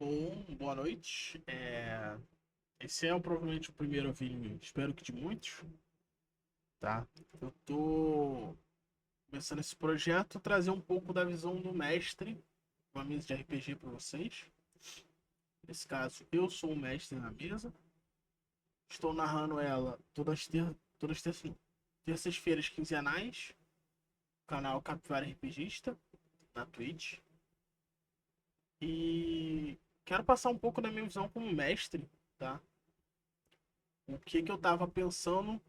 Bom, boa noite. Esse é provavelmente o primeiro vídeo, espero que de muitos, tá? Eu tô começando esse projeto, trazer um pouco da visão do mestre, uma mesa de RPG para vocês. Nesse caso, eu sou o mestre na mesa. Estou narrando ela terças-feiras quinzenais, canal Capivara RPGista, na Twitch. E quero passar um pouco da minha visão como mestre, tá? O que eu tava pensando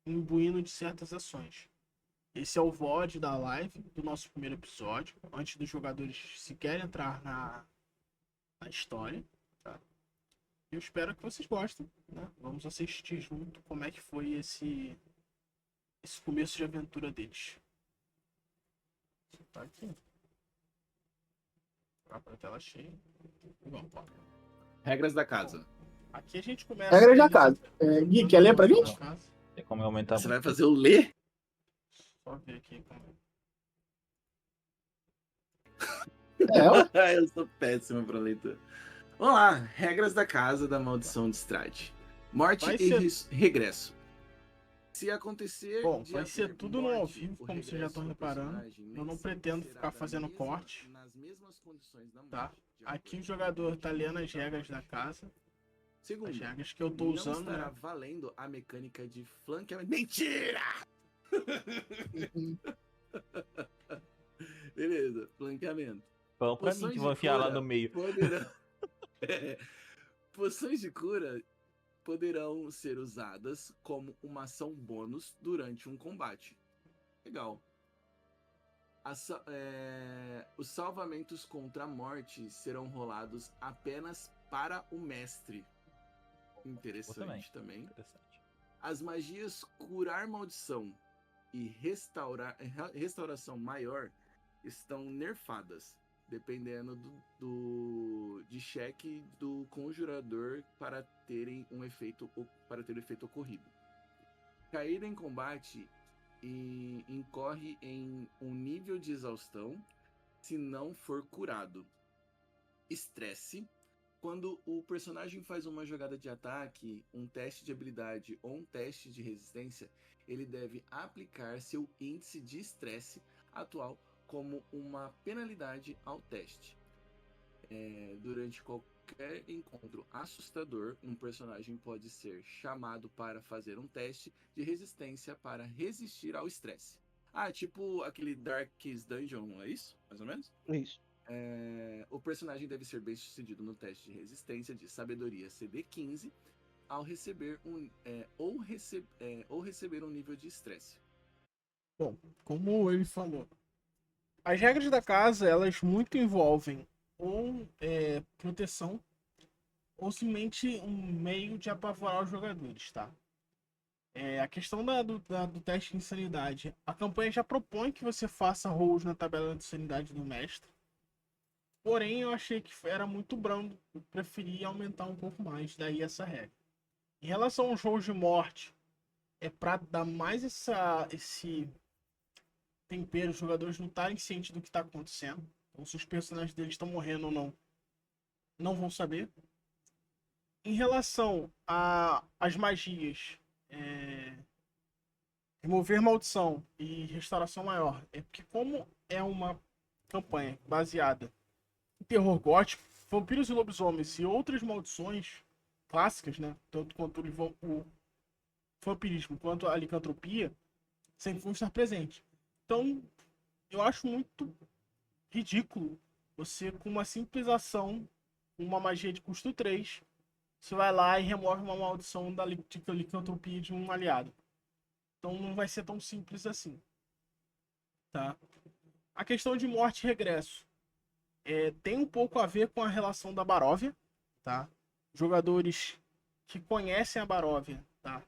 imbuindo de certas ações. Esse é o VOD da live do nosso primeiro episódio, antes dos jogadores sequer entrar na história. Tá? Eu espero que vocês gostem. Né? Vamos assistir junto como é que foi esse começo de aventura deles. Tá aqui. Tá pra tela cheia. Igual, ó. Regras da casa. Aqui a gente começa. Regra da casa. Gui, quer ler pra gente? Tem como aumentar Você muito. vai fazer o ler? Só ver aqui como. Eu sou péssimo pra leitura. Vamos lá. Regras da casa da maldição de Strade. Morte Vai e ser- regresso. Se acontecer. Bom, de vai ser haver tudo no morte ao vivo, ou como vocês já regresso estão do reparando. personagem, Eu não nem sempre pretendo será ficar da fazendo mesma- corte. nas mesmas condições da morte, Tá? de Aqui o acordo jogador com tá lendo as regras da casa, Segundo, as regras que eu tô não usando. estará Né? valendo a mecânica de flanqueamento. Mentira! Beleza, flanqueamento. Bom, pra mim que vou enfiar lá no meio. Poderão... É, poções de cura poderão ser usadas como uma ação bônus durante um combate. Legal. Os salvamentos contra a morte serão rolados apenas para o mestre. Interessante também. Interessante. As magias curar maldição e restauração maior estão nerfadas, dependendo de cheque do conjurador para terem um efeito ocorrido. Cair em combate e incorre em um nível de exaustão se não for curado. Estresse. Quando o personagem faz uma jogada de ataque, um teste de habilidade ou um teste de resistência, ele deve aplicar seu índice de estresse atual como uma penalidade ao teste. Durante qualquer encontro assustador, um personagem pode ser chamado para fazer um teste de resistência para resistir ao estresse. Tipo aquele Darkest Dungeon, não é isso? Mais ou menos? Isso. O personagem deve ser bem sucedido no teste de resistência de sabedoria CD15 ao receber ou receber um nível de estresse. Bom, como ele falou, as regras da casa elas muito envolvem ou proteção ou simplesmente um meio de apavorar os jogadores, tá? A questão do teste de insanidade, a campanha já propõe que você faça rolls na tabela de sanidade do mestre. Porém, eu achei que era muito brando. Eu preferi aumentar um pouco mais, daí essa regra. Em relação aos rolls de morte, é pra dar mais esse tempero, os jogadores não estarem cientes do que está acontecendo. Então, se os personagens deles estão morrendo ou não, não vão saber. Em relação às magias, remover maldição e restauração maior, é porque como é uma campanha baseada em terror gótico, vampiros e lobisomens e outras maldições clássicas, né, tanto quanto o vampirismo quanto a licantropia, sempre vão estar presentes. Então, eu acho muito ridículo você, com uma simples ação, uma magia de custo 3, você vai lá e remove uma maldição da licantropia de um aliado. Então não vai ser tão simples assim. Tá? A questão de morte e regresso tem um pouco a ver com a relação da Baróvia. Tá? Jogadores que conhecem a Baróvia, tá?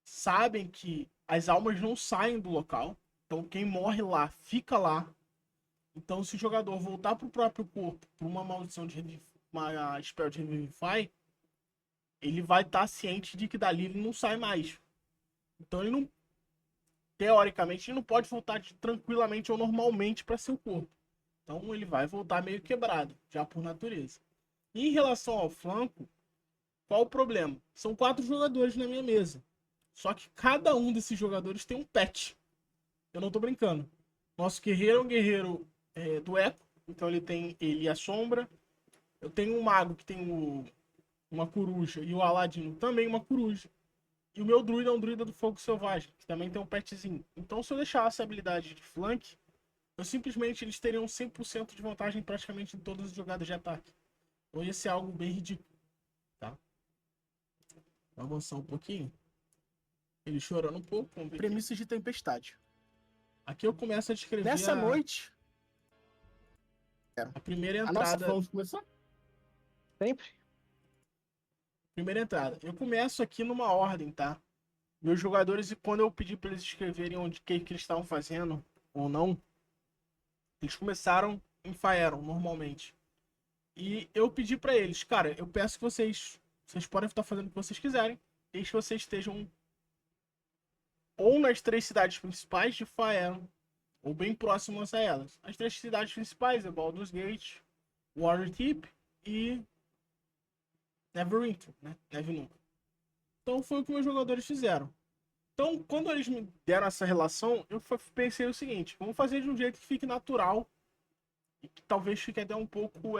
Sabem que as almas não saem do local. Então quem morre lá, fica lá. Então se o jogador voltar pro próprio corpo por uma maldição de uma spell de Revivify, ele vai estar ciente de que dali ele não sai mais. Então ele não, teoricamente, ele não pode voltar tranquilamente ou normalmente para seu corpo. Então ele vai voltar meio quebrado, já por natureza. Em relação ao flanco, qual o problema? São 4 jogadores na minha mesa. Só que cada um desses jogadores tem um pet. Eu não tô brincando. Nosso guerreiro é um guerreiro do eco. Então ele e a sombra. Eu tenho um mago que tem uma coruja. E o Aladino também uma coruja. E o meu druida é um druida do fogo selvagem. Que também tem um petzinho. Então se eu deixar essa habilidade de flank, eles teriam 100% de vantagem praticamente em todas as jogadas de ataque. Então ia ser algo bem ridículo. Tá? Vou avançar um pouquinho. Ele chorando um pouco. Premissas de tempestade. Aqui eu começo a descrever Nessa noite, a primeira a nossa entrada. vamos começar? Sempre. Primeira entrada. Eu começo aqui numa ordem, tá? Meus jogadores, e quando eu pedi para eles escreverem onde que eles estavam fazendo ou não, eles começaram em Faeron, normalmente. E eu pedi para eles, cara, eu peço que vocês podem estar fazendo o que vocês quiserem, desde que vocês estejam ou nas 3 cidades principais de Faeron, ou bem próximas a elas. As 3 cidades principais é Baldur's Gate, Waterdeep e Neverwinter, né? Neve Nunca. Então foi o que meus jogadores fizeram. Então, quando eles me deram essa relação, eu pensei o seguinte: vamos fazer de um jeito que fique natural e que talvez fique até um pouco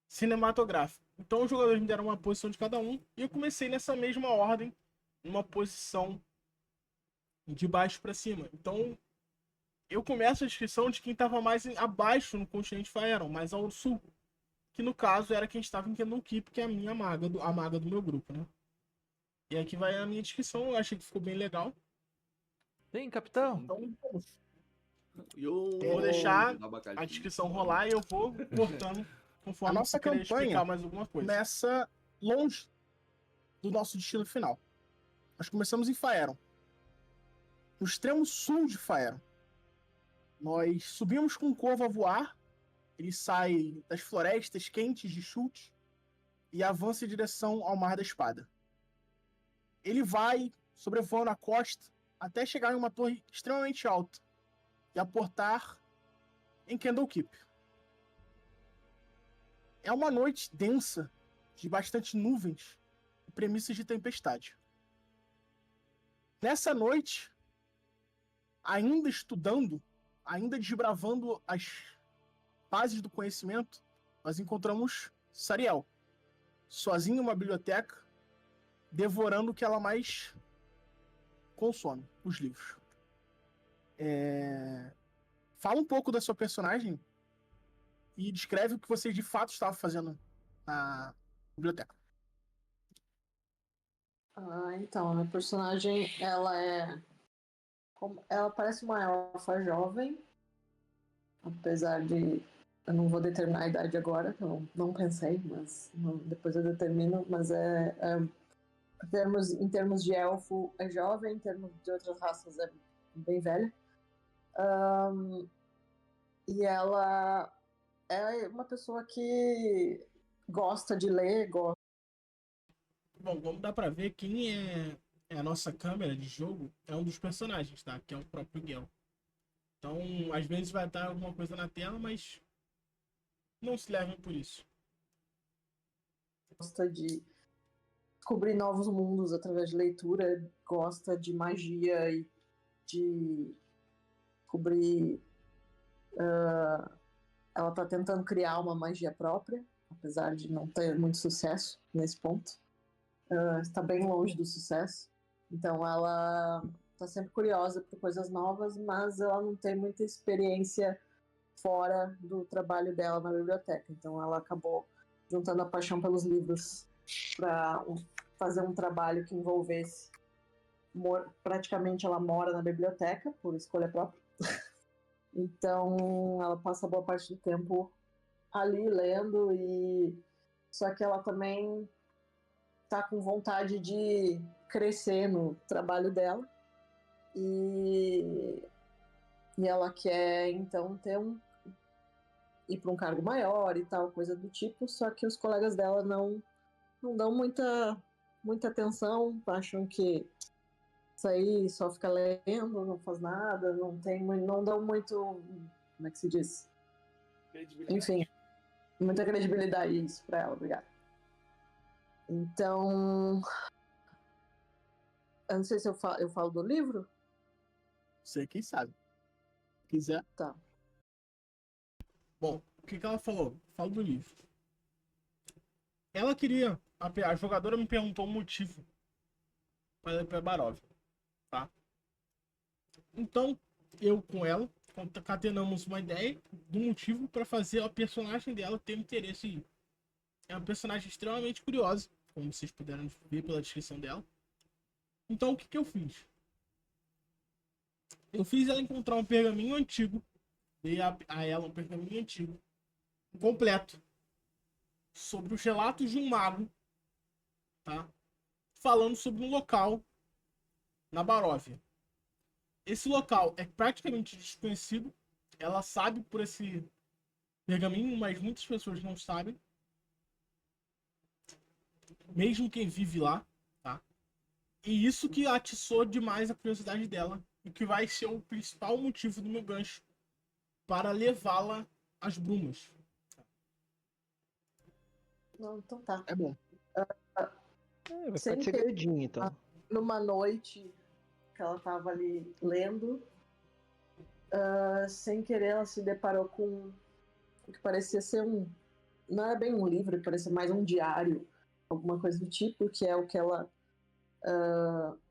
cinematográfico. Então, os jogadores me deram uma posição de cada um e eu comecei nessa mesma ordem, numa posição de baixo para cima. Então, eu começo a descrição de quem estava mais abaixo no continente Faeron, mais ao sul. Que no caso era quem estava em Candle Keep, que é a maga do meu grupo, né? E aqui vai a minha descrição, eu achei que ficou bem legal. Sim, capitão. Então, vamos. Vou deixar a descrição rolar e eu vou cortando conforme A nossa eu querer campanha explicar mais alguma coisa. começa longe do nosso destino final. Nós começamos em Faeron. No extremo sul de Faeron. Nós subimos com o corvo a voar. Ele sai das florestas quentes de Chult e avança em direção ao Mar da Espada. Ele vai sobrevoando a costa até chegar em uma torre extremamente alta e aportar em Candlekeep. É uma noite densa, de bastante nuvens e premissas de tempestade. Nessa noite, ainda estudando, ainda desbravando as bases do conhecimento, nós encontramos Sariel, sozinha em uma biblioteca, devorando o que ela mais consome, os livros. Fala um pouco da sua personagem e descreve o que você de fato estava fazendo na biblioteca. Então, a minha personagem, ela parece uma elfa jovem, apesar de eu não vou determinar a idade agora, eu não pensei, mas depois eu determino, mas em termos de elfo é jovem, em termos de outras raças é bem velha. E ela é uma pessoa que gosta de ler, gosta. Bom, como dá pra ver, quem é a nossa câmera de jogo é um dos personagens, tá? Que é o próprio Gel. Então, às vezes vai estar alguma coisa na tela, mas não se levem por isso. Gosta de descobrir novos mundos através de leitura, gosta de magia e de descobrir. Ela está tentando criar uma magia própria, apesar de não ter muito sucesso nesse ponto. Está bem longe do sucesso. Então ela está sempre curiosa por coisas novas, mas ela não tem muita experiência fora do trabalho dela na biblioteca. Então ela acabou juntando a paixão pelos livros para fazer um trabalho que envolvesse. Praticamente ela mora na biblioteca, por escolha própria. Então ela passa boa parte do tempo ali lendo, só que ela também tá com vontade de crescer no trabalho dela e ela quer então ir para um cargo maior e tal, coisa do tipo, só que os colegas dela não dão muita atenção, acham que isso aí só fica lendo, não faz nada, não dão muito, como é que se diz? Enfim, muita credibilidade isso pra ela, obrigada. Então, eu não sei se eu falo do livro. Você quem sabe. Se quiser. Tá. Bom, o que ela falou? Falo do livro. Ela queria. A jogadora me perguntou o motivo para ela ir pra Baróvia, tá? Então, eu com ela concatenamos uma ideia do motivo para fazer a personagem dela ter interesse em ir. É uma personagem extremamente curiosa, como vocês puderam ver pela descrição dela. Então, o que eu fiz? Eu fiz ela encontrar um pergaminho antigo. Dei a ela um pergaminho antigo, completo, sobre os relatos de um mago, tá? Falando sobre um local na Baróvia. Esse local é praticamente desconhecido. Ela sabe por esse pergaminho, mas muitas pessoas não sabem. Mesmo quem vive lá, tá? E isso que atiçou demais a curiosidade dela. E que vai ser o principal motivo do meu gancho para levá-la às brumas. Não, então tá. É bom. Vai Sem ficar de ter- segredinho, então. Numa noite que ela tava ali lendo, sem querer ela se deparou com o que parecia ser não era bem um livro, parecia mais um diário, alguma coisa do tipo, que é o que ela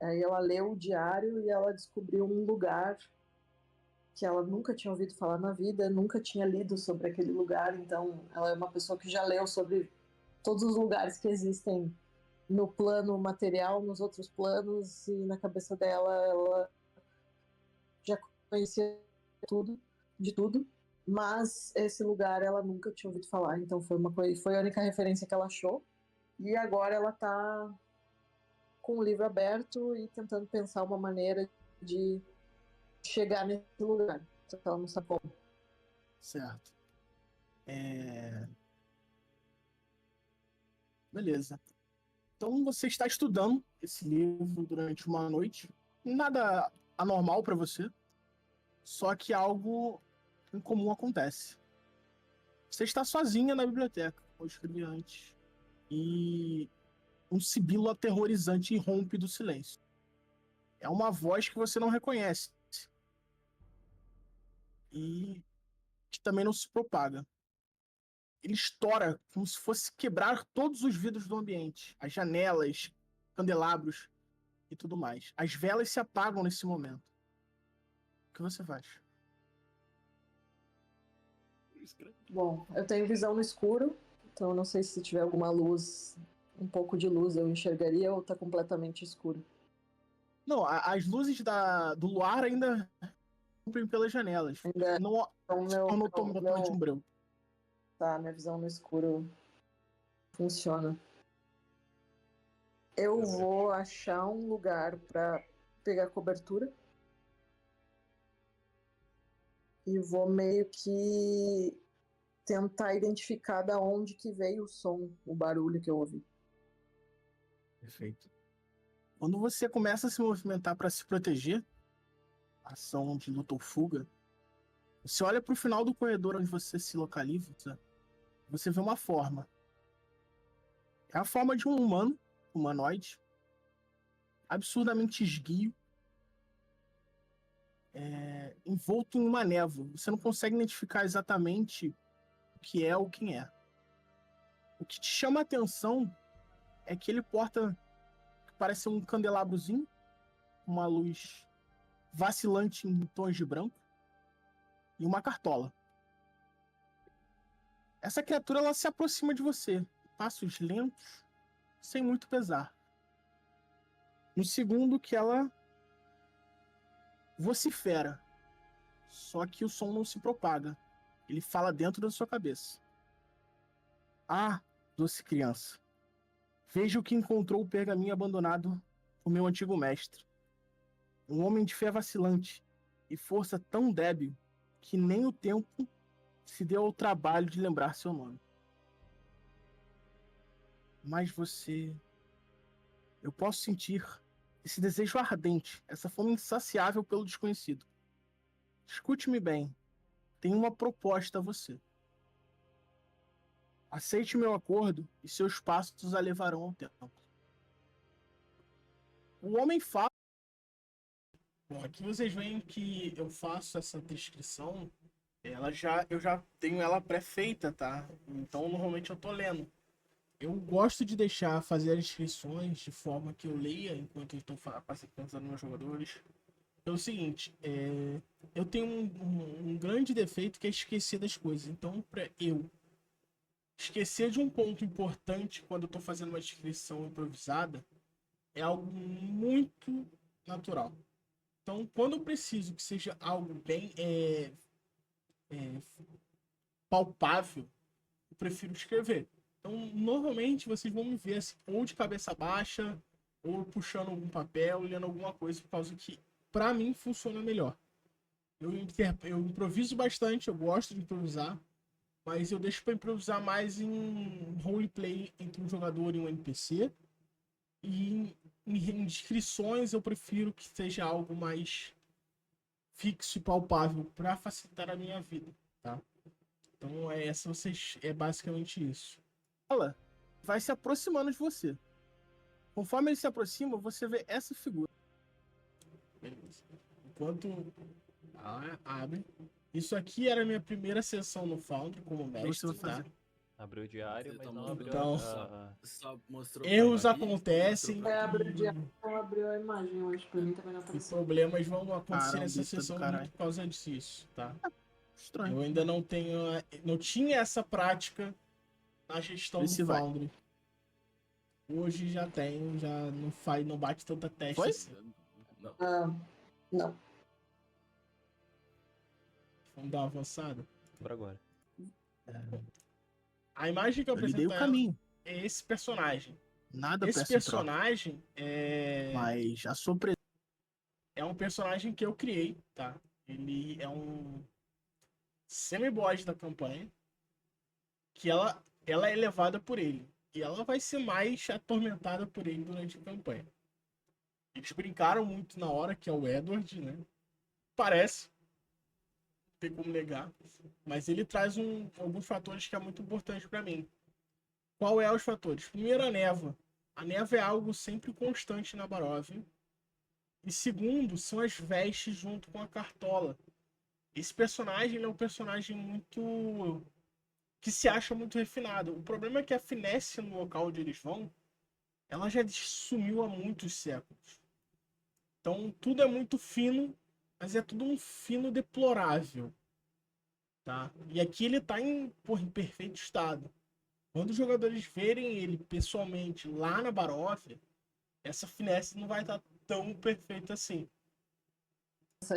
aí ela leu o diário e ela descobriu um lugar que ela nunca tinha ouvido falar na vida, nunca tinha lido sobre aquele lugar, então ela é uma pessoa que já leu sobre todos os lugares que existem no plano material, nos outros planos, e na cabeça dela ela já conhecia tudo, de tudo, mas esse lugar ela nunca tinha ouvido falar, então foi a única referência que ela achou, e agora ela tá com o livro aberto e tentando pensar uma maneira de chegar nesse lugar, só que ela não sabe como. Certo. Beleza. Então você está estudando esse livro durante uma noite. Nada anormal para você. Só que algo incomum acontece. Você está sozinha na biblioteca, como eu escrevi antes. E um sibilo aterrorizante irrompe do silêncio. É uma voz que você não reconhece. E que também não se propaga. Ele estoura como se fosse quebrar todos os vidros do ambiente. As janelas, candelabros e tudo mais. As velas se apagam nesse momento. O que você faz? Bom, eu tenho visão no escuro, então eu não sei se tiver alguma luz, um pouco de luz eu enxergaria ou tá completamente escuro. Não, as luzes do luar ainda cumprem pelas janelas. Ainda Não então, se tornou totalmente um breu. tá, minha visão no escuro funciona. Eu vou achar um lugar pra pegar cobertura e vou meio que tentar identificar da onde que veio o som, o barulho que eu ouvi. Perfeito. Quando você começa a se movimentar para se proteger, ação de luta ou fuga, você olha para o final do corredor onde você se localiza, você vê uma forma. É a forma de um humanoide, absurdamente esguio, envolto em uma névoa. Você não consegue identificar exatamente o que é ou quem é. O que te chama a atenção é que ele porta o que parece um candelabrozinho, uma luz vacilante em tons de branco e uma cartola. Essa criatura ela se aproxima de você, passos lentos, sem muito pesar. No segundo que ela vocifera, só que o som não se propaga. Ele fala dentro da sua cabeça. Ah, doce criança, veja o que encontrou o pergaminho abandonado por meu antigo mestre. Um homem de fé vacilante e força tão débil que nem o tempo se deu ao trabalho de lembrar seu nome. Mas você... Eu posso sentir esse desejo ardente, essa fome insaciável pelo desconhecido. Escute-me bem. Tenho uma proposta a você. Aceite meu acordo e seus passos a levarão ao templo. O homem fala. Bom, aqui vocês veem que eu faço essa descrição, eu já tenho ela pré-feita, tá? Então normalmente eu tô lendo. Eu gosto de fazer as descrições de forma que eu leia enquanto eu estou pensando nos meus jogadores. É o seguinte, eu tenho um grande defeito que é esquecer das coisas. Então, para eu esquecer de um ponto importante quando eu estou fazendo uma descrição improvisada, é algo muito natural. Então, quando eu preciso que seja algo bem palpável, eu prefiro escrever. Então, normalmente vocês vão me ver assim, ou de cabeça baixa, ou puxando algum papel, lendo alguma coisa, por causa que, pra mim, funciona melhor. Eu improviso bastante, eu gosto de improvisar, mas eu deixo pra improvisar mais em roleplay entre um jogador e um NPC. E em descrições eu prefiro que seja algo mais fixo e palpável para facilitar a minha vida, tá? Então é basicamente isso. Fala, vai se aproximando de você. Conforme ele se aproxima, você vê essa figura. Beleza. Enquanto abre. Isso aqui era a minha primeira sessão no Foundry como mestre, você vai fazer? tá? Abriu o diário, Você mas tá não mostrando- abriu Então, Só mostrou erros pra Babi, acontecem mostrou pra- Abre o diário, não abriu a imagem hoje. Pra mim também não e apareceu. problemas vão acontecer Caramba, nessa isso é do sessão caralho. muito por causa disso, tá? Estranho. Eu ainda não tinha essa prática na gestão Vê do se vai. Foundry. Hoje já tenho, já não bate tanta testa Foi? assim. Não. Não. Vamos dar uma avançada. por agora. A imagem que eu Eu lhe dei apresento o caminho. é esse personagem. Nada Esse peço em troca. personagem Mas a sua presença. é um personagem que eu criei, tá? Ele é um semi-boss da campanha, que ela é levada por ele. E ela vai ser mais atormentada por ele durante a campanha. Eles brincaram muito na hora, que é o Edward, né? Parece. Não tem como negar. Mas ele traz alguns fatores que é muito importante pra mim. Qual é os fatores? Primeiro, a névoa. A névoa é algo sempre constante na Barovia. E segundo, são as vestes junto com a cartola. Esse personagem ele é um personagem muito... que se acha muito refinado. O problema é que a finesse no local onde eles vão, ela já sumiu há muitos séculos. Então tudo é muito fino, mas é tudo um fino deplorável. Tá? E aqui ele tá em perfeito estado. Quando os jogadores verem ele pessoalmente lá na Barovia, essa finesse não vai estar tão perfeita assim.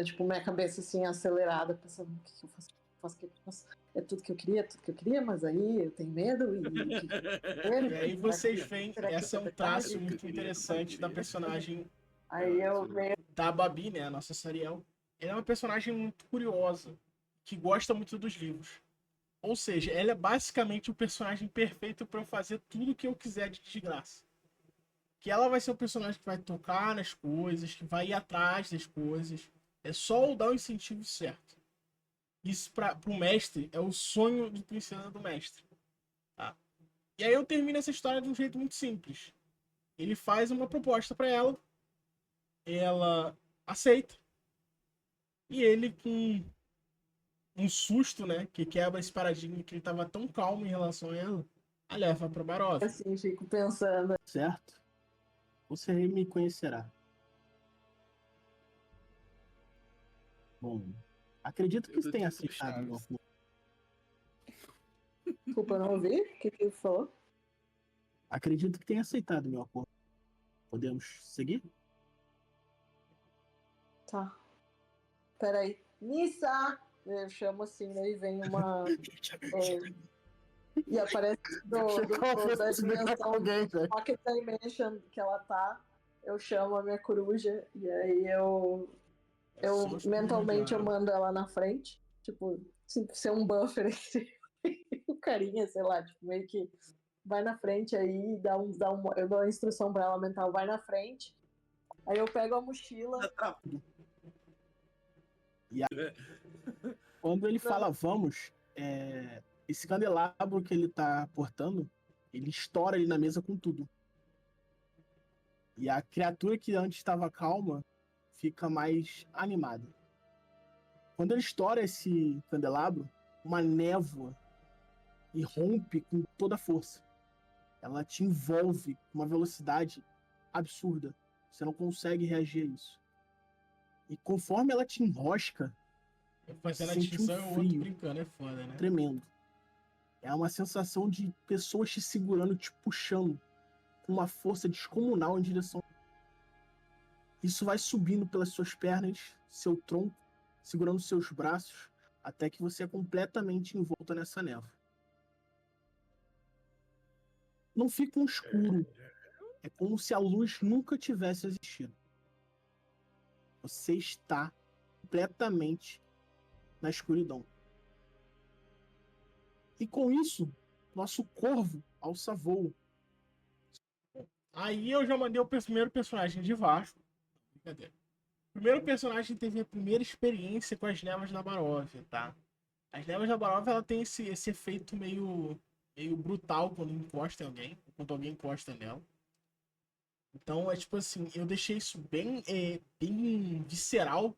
Tipo, minha cabeça assim, acelerada, pensando, o que eu faço? O que eu faço? É tudo que eu queria, mas aí eu tenho medo E aí vocês veem, Será que esse é um isso é traço verdade? muito interessante da personagem Aí eu vejo. da Babi, né, a nossa Sariel. Ela é uma personagem muito curiosa, que gosta muito dos livros. Ou seja, ela é basicamente o personagem perfeito para eu fazer tudo que eu quiser de desgraça. Que ela vai ser o personagem que vai tocar nas coisas, que vai ir atrás das coisas. É só eu dar o incentivo certo. Isso pro mestre é o sonho de princesa do mestre. Tá? E aí eu termino essa história de um jeito muito simples. Ele faz uma proposta para ela aceita. E ele, com um susto, né, que quebra esse paradigma que ele tava tão calmo em relação a ela, a leva pra Barovia. Assim, fico pensando. Certo? Você me conhecerá. Bom, acredito que Eu tô tenha tipo aceitado meu Chaves. acordo. Desculpa, não ouvi. O que ele falou? Acredito que tenha aceitado meu acordo. Podemos seguir? Tá. Peraí. Nissa! Eu chamo assim, daí vem uma. E aparece da dimensão alguém, velho. Pocket Dimension que ela tá. Eu chamo a minha coruja e aí eu mentalmente eu mando ela na frente. Tipo, ser um buffer o carinha, sei lá, tipo, meio que vai na frente aí, eu dou a instrução pra ela mental, vai na frente. Aí eu pego a mochila. Quando ele fala vamos, Esse candelabro que ele tá portando, ele estoura ali na mesa com tudo. E a criatura que antes estava calma fica mais animada. Quando ele estoura esse candelabro, uma névoa irrompe com toda a força. Ela te envolve com uma velocidade absurda. Você não consegue reagir a isso. E conforme ela te enrosca, Fazendo a sente distinção um e o outro frio brincando, é foda, né? tremendo. É uma sensação de pessoas te segurando, te puxando com uma força descomunal em direção. Isso vai subindo pelas suas pernas, seu tronco, segurando seus braços, até que você é completamente envolto nessa névoa. Não fica um escuro. É como se a luz nunca tivesse existido. Você está completamente na escuridão. E com isso, nosso corvo alça voo. Aí eu já mandei o primeiro personagem de Vasco. Brincadeira. O primeiro personagem teve a primeira experiência com as névoas da Barov, tá? As névoas da Barov, ela tem esse efeito meio brutal quando encosta em alguém, quando alguém encosta nela. Então é tipo assim, eu deixei isso bem visceral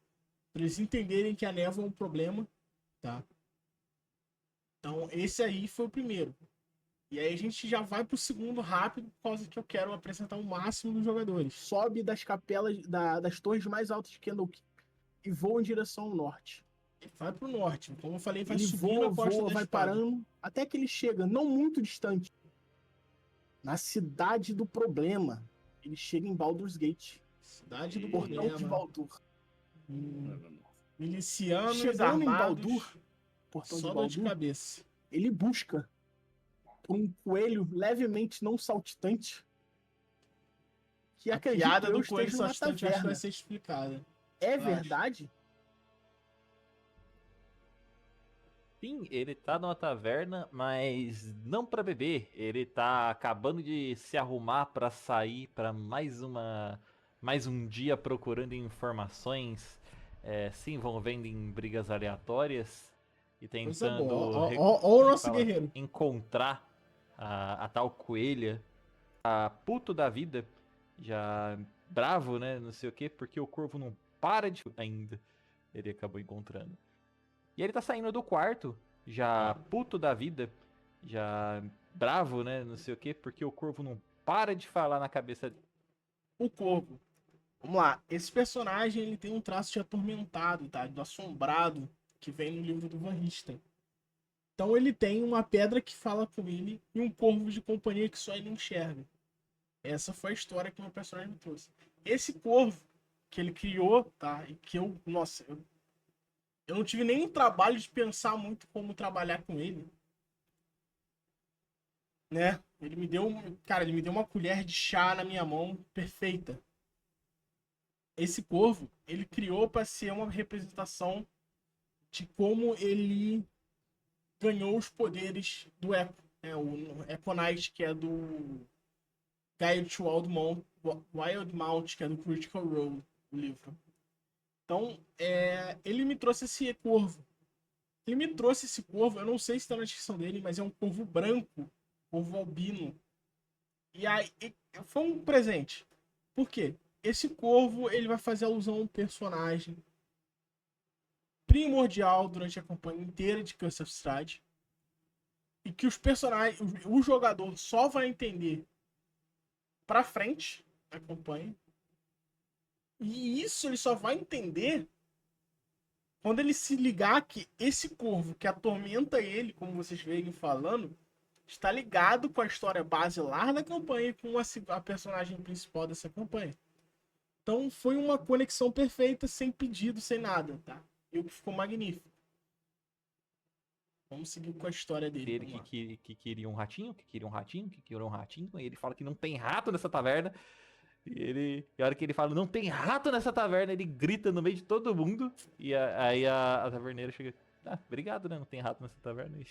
para eles entenderem que a névoa é um problema, tá? Então esse aí foi o primeiro. E aí a gente já vai pro segundo rápido, por causa que eu quero apresentar o máximo dos jogadores. Sobe das capelas, das torres mais altas de Candlekeep e voa em direção ao norte. Ele vai pro norte, como eu falei, vai Ele subindo voa, a costa voa, da vai espada. parando, até que ele chega, não muito distante, na cidade do problema. Ele chega em Baldur's Gate, Cidade do portão de problema. Baldur. Milicianos Chegando em armados, Baldur, portão de só dor de Baldur, cabeça. ele busca por um coelho levemente não saltitante que A acredito piada eu do coelho esteja numa saltitante eu acho que vai taverna. ser explicada. É eu acho. verdade? Sim, ele tá numa taverna, mas não pra beber. Ele tá acabando de se arrumar pra sair pra mais um dia procurando informações, se envolvendo em brigas aleatórias e Coisa tentando boa. Ó, re- ó, ó como o é que nosso fala? guerreiro. Encontrar a tal coelha. A puto da vida, já bravo, né? Não sei o que, porque o corvo não para de ainda. Ele acabou encontrando. E ele tá saindo do quarto, já puto da vida, já bravo, né? Não sei o que, porque o corvo não para de falar na cabeça dele. O corvo. Vamos lá. Esse personagem ele tem um traço de atormentado, tá? Do assombrado, que vem no livro do Van Richten. Então ele tem uma pedra que fala com ele e um corvo de companhia que só ele enxerga. Essa foi a história que o meu personagem me trouxe. Esse corvo que ele criou, tá? E que eu, nossa, eu não tive nem o trabalho de pensar muito como trabalhar com ele, né? Ele me deu, cara, ele me deu uma colher de chá na minha mão, perfeita. Esse corvo, ele criou para ser uma representação de como ele ganhou os poderes do Echo, né? O Econite, que é do Guide to Wildmount, que é do Critical Role, o livro. Então, ele me trouxe esse corvo. Ele me trouxe esse corvo, eu não sei se está na descrição dele, mas é um corvo branco, corvo albino. E aí, foi um presente. Por quê? Esse corvo, ele vai fazer alusão a um personagem primordial durante a campanha inteira de Curse of Strahd. E que os personagens, o jogador só vai entender pra frente na campanha. E isso ele só vai entender quando ele se ligar que esse corvo que atormenta ele, como vocês veem falando, está ligado com a história basilar da campanha e com a personagem principal dessa campanha. Então foi uma conexão perfeita, sem pedido, sem nada, tá? E o que ficou magnífico. Vamos seguir com a história dele. Ele Vamos lá. que queria um ratinho, que queria um ratinho, que queria um ratinho. E ele fala que não tem rato nessa taverna. E a hora que ele fala, não tem rato nessa taverna, ele grita no meio de todo mundo. E aí a taverneira chega, obrigado, né? Não tem rato nessa taverna aí.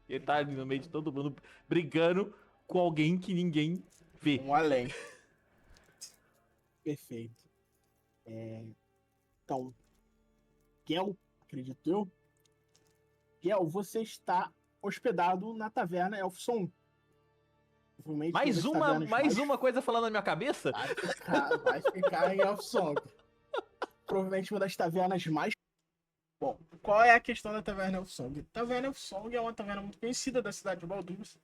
Ele tá ali no meio de todo mundo, brigando com alguém que ninguém vê. Um além. Perfeito. Então, Gel, acredito eu. Gel, você está hospedado na taverna Elfson. Provavelmente Mais das uma, tavernas mais uma coisa falando na minha cabeça? Vai ficar em Elfsong. Provavelmente uma das tavernas mais. Bom, qual é a questão da Taverna Elfsong? Taverna Elfsong é uma taverna muito conhecida da cidade de Baldur's.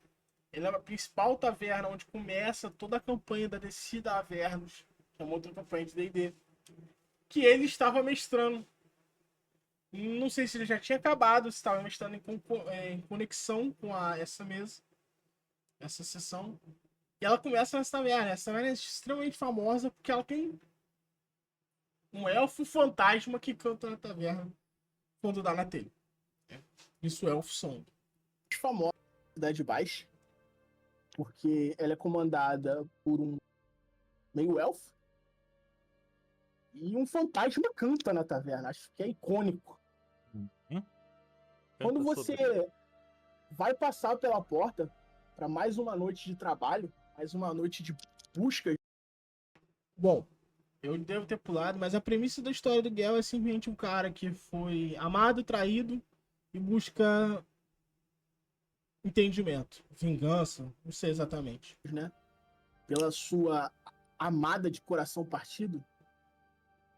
Ela é a principal taverna onde começa toda a campanha da Descida a Avernus, que é uma outra campanha de D&D, que ele estava mestrando. Não sei se ele já tinha acabado, se estava mestrando em conexão com essa mesa, essa sessão. E ela começa nessa taverna. Essa taverna é extremamente famosa porque ela tem um elfo fantasma que canta na taverna quando dá na telha. Isso é elfo song. Famosa da Cidade Baixa, porque ela é comandada por um meio elfo e um fantasma canta na taverna. Acho que é icônico. Quando você vai passar pela porta para mais uma noite de trabalho, mais uma noite de busca. Bom, eu devo ter pulado, mas a premissa da história do Gel é simplesmente um cara que foi amado, traído e busca entendimento, vingança, não sei exatamente. Né? Pela sua amada de coração partido,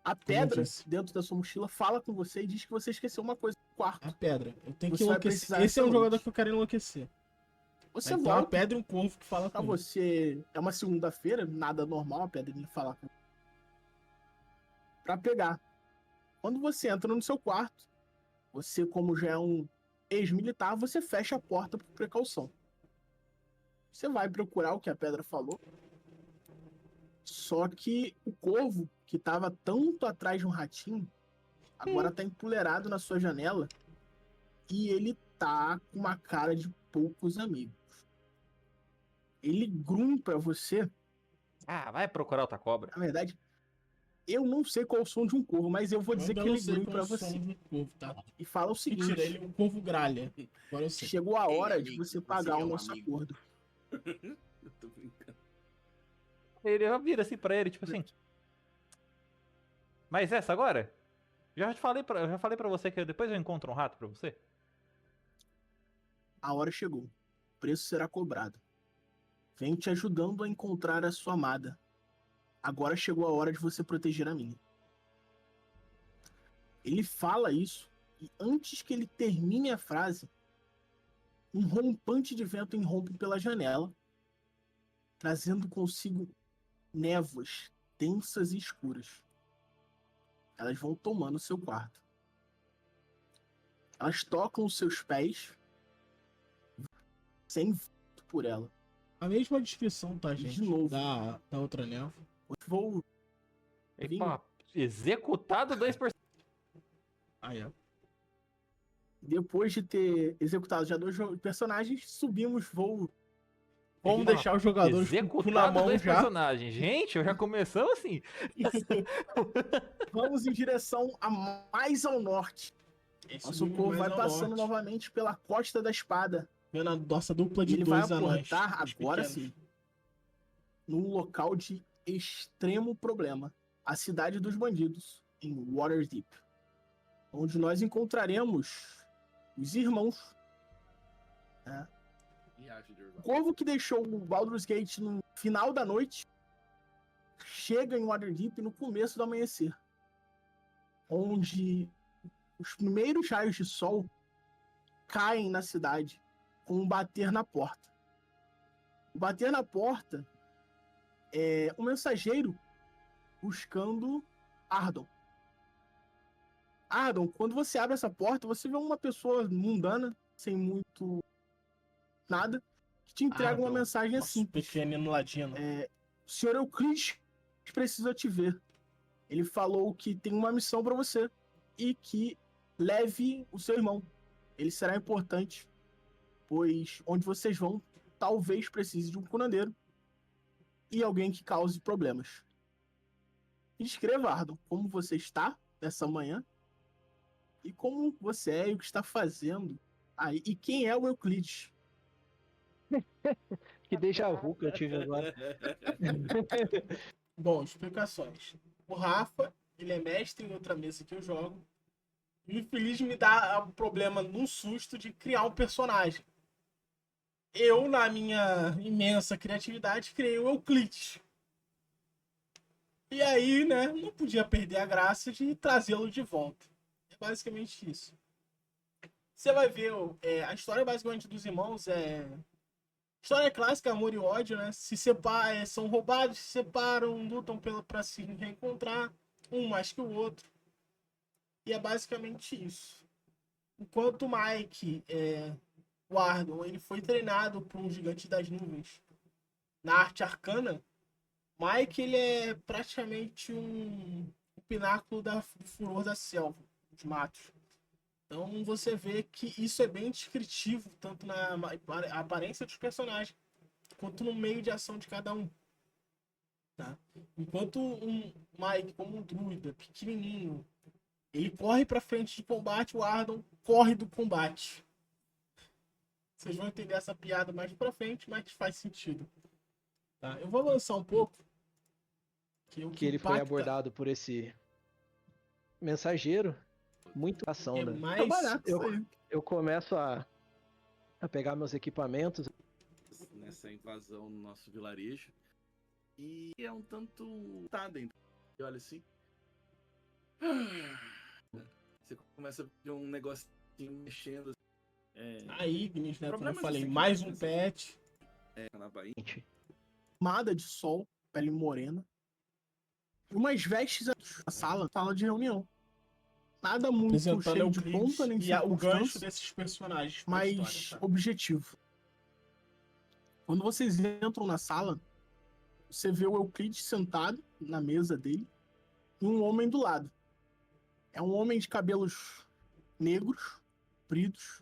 a pedra disse. dentro da sua mochila fala com você e diz que você esqueceu uma coisa no quarto. A pedra. Eu tenho que Você vai enlouquecer. precisar Esse é essa um jogador noite. que eu quero enlouquecer. Você Vai ter uma volta pedra e um corvo que fala pra com ele. você. É uma segunda-feira, nada normal, a pedrinha falar com pra pegar. Quando você entra no seu quarto, você, como já é um ex-militar, você fecha a porta por precaução. Você vai procurar o que a pedra falou. Só que o corvo, que estava tanto atrás de um ratinho, agora tá empoleirado na sua janela e ele tá com uma cara de poucos amigos. Ele grunhe pra você. Ah, vai procurar outra cobra. Na verdade, eu não sei qual é o som de um corvo, mas eu vou dizer Eu que não ele sei grunhe qual pra é o som você. do corvo, tá? E fala o seguinte: Mentira, ele é um corvo gralha. Agora eu sei. chegou a hora de amigo, você você pagar é o um nosso amigo. acordo. Eu tô brincando. Ele já vira assim pra ele, tipo assim. Mas essa agora? Já falei pra você que depois eu encontro um rato pra você. A hora chegou. O preço será cobrado. Venho te ajudando a encontrar a sua amada. Agora chegou a hora de você proteger a minha. Ele fala isso e antes que ele termine a frase, um rompante de vento irrompe pela janela, trazendo consigo névoas densas e escuras. Elas vão tomando seu quarto. Elas tocam os seus pés sem vento por ela. A mesma descrição, tá, gente? De novo. Da outra névoa. Vou Epa, executado 2%. Ah, é. depois de ter executado já 2 personagens, subimos voo. Vamos deixar os jogadores com o cu na Executado mão 2 já. personagens. Gente, eu já começamos assim. Vamos em direção a mais ao norte. Nosso povo vai passando novamente. novamente pela Costa da Espada. Vendo a nossa dupla E de ele vai dois anões. aportar os agora pequenos. sim, num local de extremo problema, a cidade dos bandidos, em Waterdeep, onde nós encontraremos os irmãos. Né? O corvo que deixou o Baldur's Gate no final da noite chega em Waterdeep no começo do amanhecer, onde os primeiros raios de sol caem na cidade com um bater na porta. O bater na porta é um mensageiro buscando Ardon. Ardon, quando você abre essa porta, você vê uma pessoa mundana, sem muito nada, que te entrega uma Ardon, mensagem nosso assim. pequenino ladino. O senhor Euclides precisa te ver. Ele falou que tem uma missão para você e que leve o seu irmão. Ele será importante, pois onde vocês vão, talvez precise de um curandeiro e alguém que cause problemas. Escreva, Ardon, como você está nessa manhã e como você é e o que está fazendo aí. E quem é o Euclides? Que déjà vu que eu tive agora. Bom, explicações. O Rafa, ele é mestre em outra mesa que eu jogo. E o infeliz me dá um problema num susto de criar um personagem. eu, na minha imensa criatividade, criei o Euclides. E aí, né, não podia perder a graça de trazê-lo de volta. É basicamente isso. Você vai ver, a história basicamente dos irmãos é... História clássica, amor e ódio, né? Se separam, são roubados, se separam, lutam pra se reencontrar, um mais que o outro. E é basicamente isso. Enquanto o Mike, o Ardon, ele foi treinado por um gigante das nuvens na arte arcana, Mike, ele é praticamente um pináculo do furor da selva, dos matos. Então você vê que isso é bem descritivo, tanto na aparência dos personagens, quanto no meio de ação de cada um. Tá? Enquanto um Mike, como um druida, pequenininho, ele corre pra frente de combate, o Ardon corre do combate. Vocês vão entender essa piada mais pra frente, mas faz sentido. Tá? Eu vou lançar um pouco. Que ele foi abordado por esse mensageiro. Muito ação, É né? mais... barato isso aí. Eu começo a pegar meus equipamentos. Nessa invasão no nosso vilarejo. E é um tanto tá dentro. E olha assim. Você começa a ver um negocinho mexendo. A Ignis, né? Como eu Problemas falei, assim, mais um né? pet. Na Bahia. Camada de sol, pele morena. E umas vestes na sala de reunião. Nada muito Apresentando cheio de Euclides pompa nem e o gancho circunstância, desses personagens pra mas história, tá? objetivo. Quando vocês entram na sala, você vê o Euclides sentado na mesa dele e um homem do lado. É um homem de cabelos negros, compridos,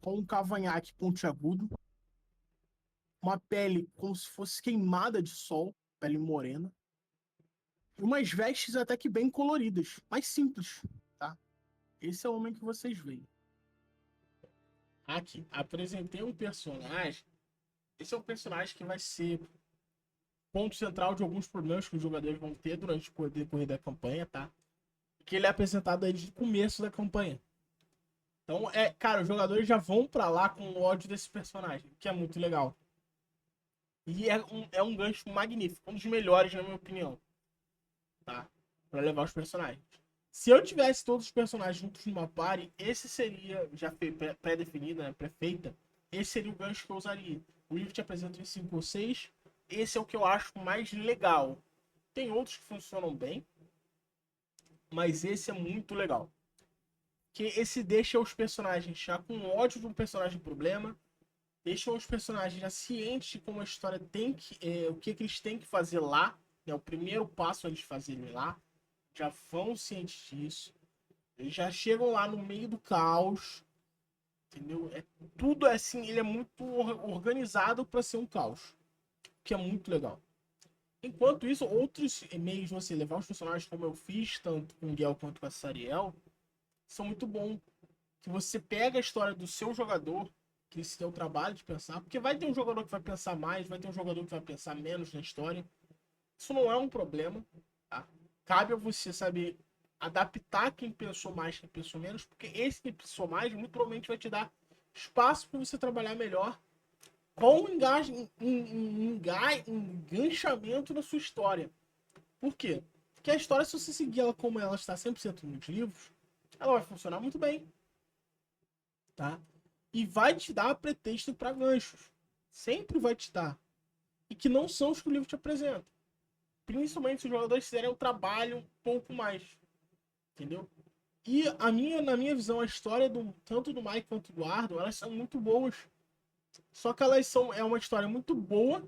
com um cavanhaque pontiagudo, uma pele como se fosse queimada de sol, pele morena, e umas vestes até que bem coloridas, mas simples, tá? Esse é o homem que vocês veem. Aqui, apresentei um personagem. Esse é um personagem que vai ser ponto central de alguns problemas que os jogadores vão ter durante o decorrer da campanha, tá? Que ele é apresentado aí desde o começo da campanha. Então, cara, os jogadores já vão pra lá com o ódio desse personagem, que é muito legal. E é um gancho magnífico, um dos melhores, na minha opinião. Tá? Pra levar os personagens. Se eu tivesse todos os personagens juntos numa party, esse seria, já pré-definido, né, pré-feita, esse seria o gancho que eu usaria. O livro te apresenta em 5 ou 6, esse é o que eu acho mais legal. Tem outros que funcionam bem, mas esse é muito legal. Que esse deixa os personagens já com ódio de um personagem problema, deixa os personagens já cientes de como a história tem que, o que eles têm que fazer lá, né, o primeiro passo é eles fazerem lá, já vão cientes disso, eles já chegam lá no meio do caos, entendeu? Tudo assim, ele é muito organizado para ser um caos, que é muito legal. Enquanto isso, outros meios de você levar os personagens, como eu fiz, tanto com o Gel quanto com a Sariel, são muito bons. Que você pega a história do seu jogador, que se deu o trabalho de pensar, porque vai ter um jogador que vai pensar mais, vai ter um jogador que vai pensar menos na história. Isso não é um problema, tá? Cabe a você saber adaptar quem pensou mais, quem pensou menos, porque esse que pensou mais, muito provavelmente vai te dar espaço para você trabalhar melhor com enganchamento na sua história. Por quê? Porque a história, se você seguir ela como ela está 100% nos livros, ela vai funcionar muito bem. Tá? E vai te dar pretexto para ganchos. Sempre vai te dar. E que não são os que o livro te apresenta. Principalmente se os jogadores fizerem o trabalho um pouco mais. Entendeu? E na minha visão, a história tanto do Mike quanto do Ardon, elas são muito boas. Só que é uma história muito boa,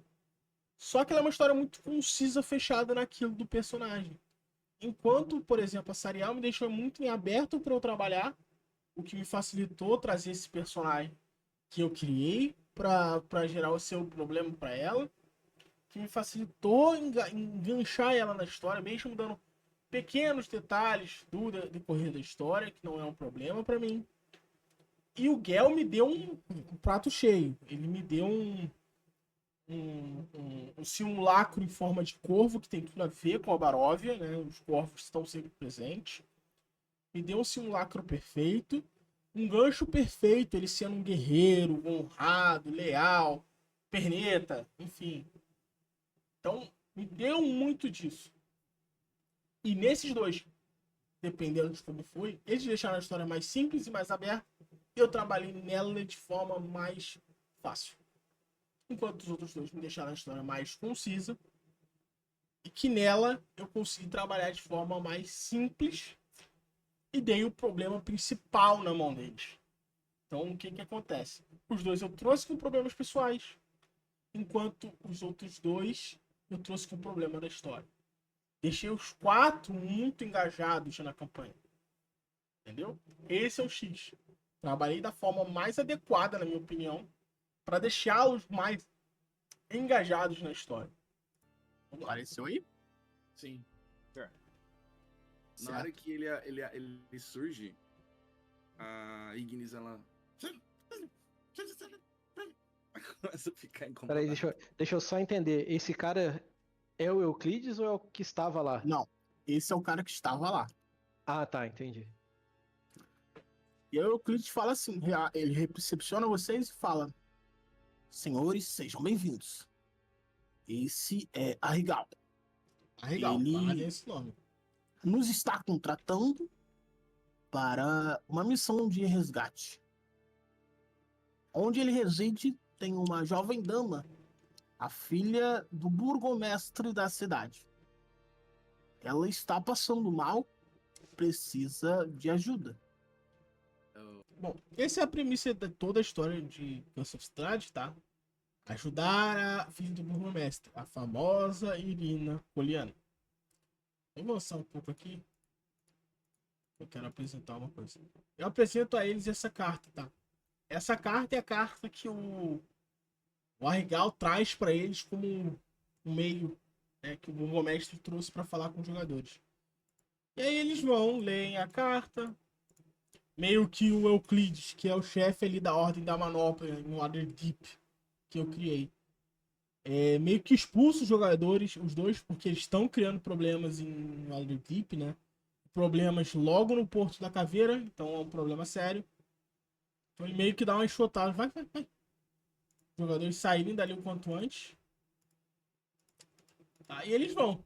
só que ela é uma história muito concisa, fechada naquilo do personagem. Enquanto, por exemplo, a Sariel me deixou muito em aberto para eu trabalhar, o que me facilitou trazer esse personagem que eu criei para gerar o seu problema para ela, que me facilitou enganchar ela na história, mesmo dando pequenos detalhes do decorrer da história, que não é um problema para mim. E o Gel me deu um prato cheio. Ele me deu um simulacro em forma de corvo, que tem tudo a ver com a Baróvia, né? Os corvos estão sempre presentes. Me deu um simulacro perfeito. um gancho perfeito, ele sendo um guerreiro, honrado, leal, perneta, enfim. Então, me deu muito disso. E nesses dois, dependendo de como foi, eles deixaram a história mais simples e mais aberta. Eu trabalhei nela de forma mais fácil. Enquanto os outros dois me deixaram a história mais concisa. E que nela eu consegui trabalhar de forma mais simples e dei o problema principal na mão deles. Então, o que que acontece? Os dois eu trouxe com problemas pessoais, enquanto os outros dois eu trouxe com o problema da história. Deixei os 4 muito engajados na campanha. Entendeu? Esse é o X. Trabalhei da forma mais adequada, na minha opinião, para deixá-los mais engajados na história. Apareceu aí? Sim. Sure. Na Certo. hora que ele surge, a Ignis, ela... começa a ficar incomodada. Peraí, deixa eu só entender. Esse cara é o Euclides ou é o que estava lá? Não. Esse é o cara que estava lá. Ah, tá, entendi. E aí o Euclides fala assim, ele recepciona vocês e fala: senhores, sejam bem-vindos. Esse é Arrigal. Legal, Ele- guardem esse nome. Nos está contratando para uma missão de resgate. Onde ele reside tem uma jovem dama, a filha do burgomestre da cidade. Ela está passando mal, precisa de ajuda. Bom, essa é a premissa de toda a história de Curse of Strahd, tá? Ajudar a filha do burgomestre, a famosa Irina Poliana. Vou avançar um pouco aqui. Eu quero apresentar uma coisa. Eu apresento a eles essa carta, tá? Essa carta é a carta que o Arrigal traz para eles como um meio, né, que o burgomestre trouxe para falar com os jogadores. E aí eles vão, leem a carta. Meio que o Euclides, que é o chefe ali da Ordem da Manopla no Waterdeep, que eu criei. Meio que expulsa os jogadores, os dois, porque eles estão criando problemas em Waterdeep, né? Problemas logo no Porto da Caveira, então é um problema sério. Então ele meio que dá uma enxotada. Vai. Os jogadores saírem dali o quanto antes. Tá? E eles vão.